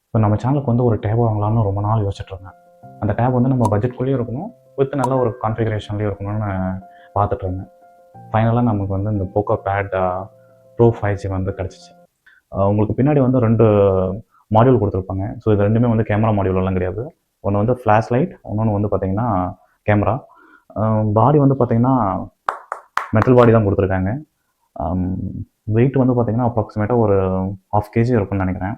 இப்போ நம்ம சேனலுக்கு வந்து ஒரு டேப் வாங்கலாம்னு ரொம்ப நாள் யோசிச்சுட்டு இருந்தேன். அந்த டேப் வந்து நம்ம பட்ஜெட்குள்ளேயும் இருக்கணும், வித் நல்ல ஒரு கான்ஃபிகரேஷன்லேயும் இருக்கணும்னு பார்த்துட்டு இருந்தேன். ஃபைனலாக நமக்கு வந்து இந்த போக்கோ பேட் ப்ரோ 5G வந்து கிடச்சிச்சு. உங்களுக்கு பின்னாடி வந்து 2 மாடியூல் கொடுத்துருப்பாங்க. ஸோ இது 2மே வந்து கேமரா மாடியூல் எல்லாம் கிடையாது. ஒன்று வந்து ஃப்ளாஷ் லைட், இன்னொன்று வந்து பார்த்தீங்கன்னா கேமரா. பாடி வந்து பார்த்தீங்கன்னா மெட்டல் பாடி தான் கொடுத்துருக்காங்க. வெயிட் வந்து பார்த்தீங்கன்னா அப்ராக்சிமேட்டாக ஒரு 1/2 kg இருக்கும்னு நினைக்கிறேன்.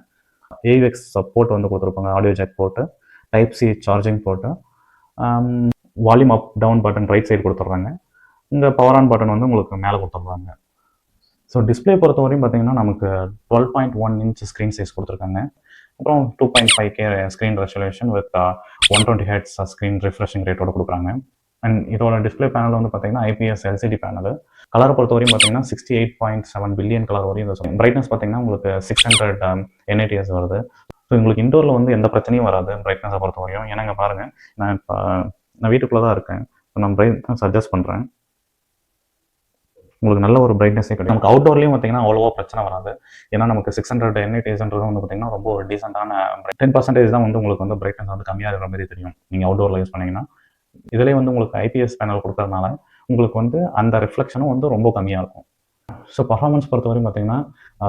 AUX சப்போர்ட் வந்து கொடுத்துருப்பாங்க, ஆடியோ ஜாக் போட்டு, டைப் சி சார்ஜிங் போட்டு, volume up down button right side கொடுத்துட்றாங்க. இந்த பவர் ஆன் பட்டன் வந்து உங்களுக்கு மேலே கொடுத்துட்றாங்க. ஸோ டிஸ்பிளே பொறுத்தவரையும் பார்த்தீங்கன்னா நமக்கு 12.1 இன்ச் ஸ்க்ரீன் சைஸ் கொடுத்துருக்காங்க. அப்புறம் 2.5K screen resolution with 120 hertz screen refreshing ரேட்டோட கொடுக்குறாங்க. அண்ட் இதோட டிஸ்பிளே பேனல் வந்து பார்த்தீங்கன்னா IPS LCD பேனல். கலர் பொறுத்தவரையும் பார்த்தீங்கன்னா 68.7 பில்லியன் கலர் வரையும் இதை சொல்லுங்கள். பிரைட்னஸ் பார்த்தீங்கன்னா உங்களுக்கு 600 nits வருது. ஸோ உங்களுக்கு இண்டோரில் வந்து எந்த பிரச்சனையும் வராது பிரைட்னஸை பொறுத்தவரையும். ஏன்னாங்க பாருங்கள், நான் வீட்டுக்குள்ளே தான் இருக்கேன். ஸோ நான் பிரைட்னஸ் அட்ஜஸ்ட் பண்ணுறேன். உங்களுக்கு நல்ல ஒரு பிரைட்னஸே கிடைக்கும். நமக்கு அவுட்டோர்லேயும் பார்த்தீங்கன்னா அவ்வளோவா பிரச்சனை வராது. ஏன்னா நமக்கு 600 nitsன்றது வந்து பார்த்தீங்கன்னா ரொம்ப ஒரு டீசெண்டான 10% தான் வந்து உங்களுக்கு வந்து பிரைட்னஸ் வந்து கம்மியாக இருக்கிற மாதிரி தெரியும் நீங்கள் அவுட்டோரில் யூஸ் பண்ணிங்கன்னா. இதிலே வந்து உங்களுக்கு IPS பேனல் கொடுக்கறதுனால உங்களுக்கு வந்து அந்த ரிஃப்ளெக்ஷனும் வந்து ரொம்ப கம்மியாக இருக்கும். ஸோ பர்ஃபார்மன்ஸ் பொறுத்தவரையும் பார்த்தீங்கன்னா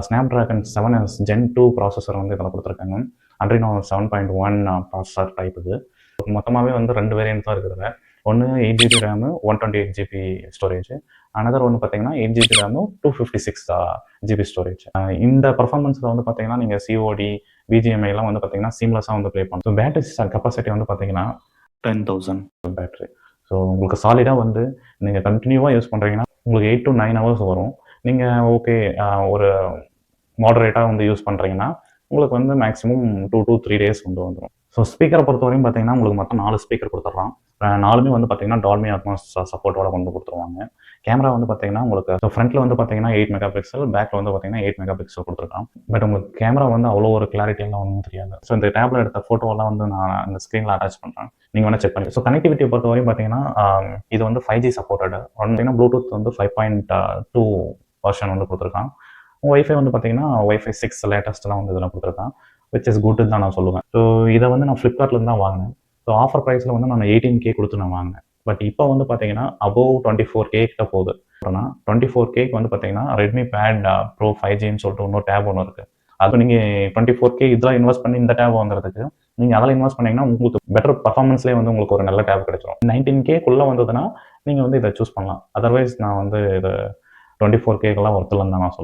ஸ்னாப்ட்ராகன் 7S Gen 2 ப்ராசஸர் வந்து இதில் கொடுத்துருக்காங்க. Adreno 7.1 ப்ராசஸர் டைப் இது. மொத்தமாகவே வந்து 2 வேரியன்ட் தான் இருக்குதுல. ஒன்று 8GB RAM 128GB storage, another ஒன்று பார்த்தீங்கன்னா 8GB ரேமு 256GB ஸ்டோரேஜ். இந்த பர்ஃபார்மன்ஸில் வந்து பார்த்தீங்கன்னா நீங்கள் COD BGMI வந்து பார்த்தீங்கன்னா சீம்லெஸ்ஸாக வந்து ப்ளே பண்ணும். ஸோ பேட்டரி கெப்பாசிட்டி வந்து பார்த்தீங்கன்னா 10,000 பேட்டரி. ஸோ உங்களுக்கு சாலிடாக வந்து நீங்கள் கண்டினியூவாக யூஸ் பண்ணுறீங்கன்னா உங்களுக்கு 8 to 9 hours வரும். நீங்கள் ஓகே ஒரு மாடரேட்டாக வந்து யூஸ் பண்ணுறீங்கன்னா உங்களுக்கு வந்து மேக்ஸிமம் 2 to 3 days வந்து வந்துடும். ஸோ ஸ்பீக்கரை பொறுத்தவரையும் பார்த்தீங்கன்னா உங்களுக்கு மொத்தம் 4 ஸ்பீக்கர் கொடுத்துட்றான். 4மே வந்து பார்த்தீங்கன்னா டால்பி அட்மாஸ் சப்போர்ட்டோட கொண்டு கொடுத்துருவாங்க. கேமரா வந்து பார்த்தீங்கன்னா உங்களுக்கு ஃப்ரண்ட்டில் வந்து பார்த்தீங்கன்னா 8 மெகாபிக்சல், பேக்கில் வந்து பார்த்தீங்கன்னா 8 மெகாபிக்சல் கொடுத்துருக்கான். பட் உங்களுக்கு கேமரா வந்து அவ்வளோ ஒரு கிளாரிட்டியெல்லாம் ஒன்றும் தெரியாது. ஸோ இந்த டேப்ல எடுத்த ஃபோட்டோவெல்லாம் வந்து நான் இந்த ஸ்க்ரீனில் அட்டாச் பண்ணுறேன், நீங்கள் வேணால் செக் பண்ணி. ஸோ கனெக்டிவிட்டியை பொறுத்தவரையும் பார்த்தீங்கன்னா இது வந்து 5G சப்போர்ட்டட். பார்த்தீங்கன்னா ப்ளூடூத் வந்து 5.2 வெர்ஷன் வந்து கொடுத்துருக்கான். வைஃபை வந்து பார்த்தீங்கன்னா வைஃபை 6 லேட்டஸ்ட்லாம் வந்து இதெல்லாம் கொடுத்துருக்கான், விச் இஸ் குட்டுன்னு தான் நான் சொல்லுவேன். ஸோ இதை வந்து நான் ஃப்ளிப்கார்ட்லேருந்து தான் வாங்கினேன். ஸோ ஆஃபர் ப்ரைஸில் வந்து நான் 18K கொடுத்து நான் வாங்கினேன். பட் இப்போ வந்து பார்த்தீங்கன்னா அபோவ் 24K கிட்ட போகுது. ஆனால் 24K வந்து பார்த்தீங்கன்னா ரெட்மி பேட் ப்ரோ 5Gன்னு சொல்லிட்டு இன்னொரு டேப் ஒன்று இருக்குது. அது நீங்கள் 24K இதெல்லாம் இன்வெஸ்ட் பண்ணி இந்த டேப் வாங்குறதுக்கு நீங்கள் அதில் இன்வெஸ்ட் பண்ணிங்கன்னா உங்களுக்கு பெட்டர் பர்ஃபார்மன்ஸ்லேயே வந்து உங்களுக்கு ஒரு நல்ல டேப் கிடைச்சிடும். 19Kக்குள்ளே வந்ததுன்னா நீங்கள் வந்து இதை சூஸ் பண்ணலாம். அதர்வைஸ் நான் வந்து இது 24Kக்கெல்லாம் ஒர்த்துலன்னு தான் நான் சொல்லுவேன்.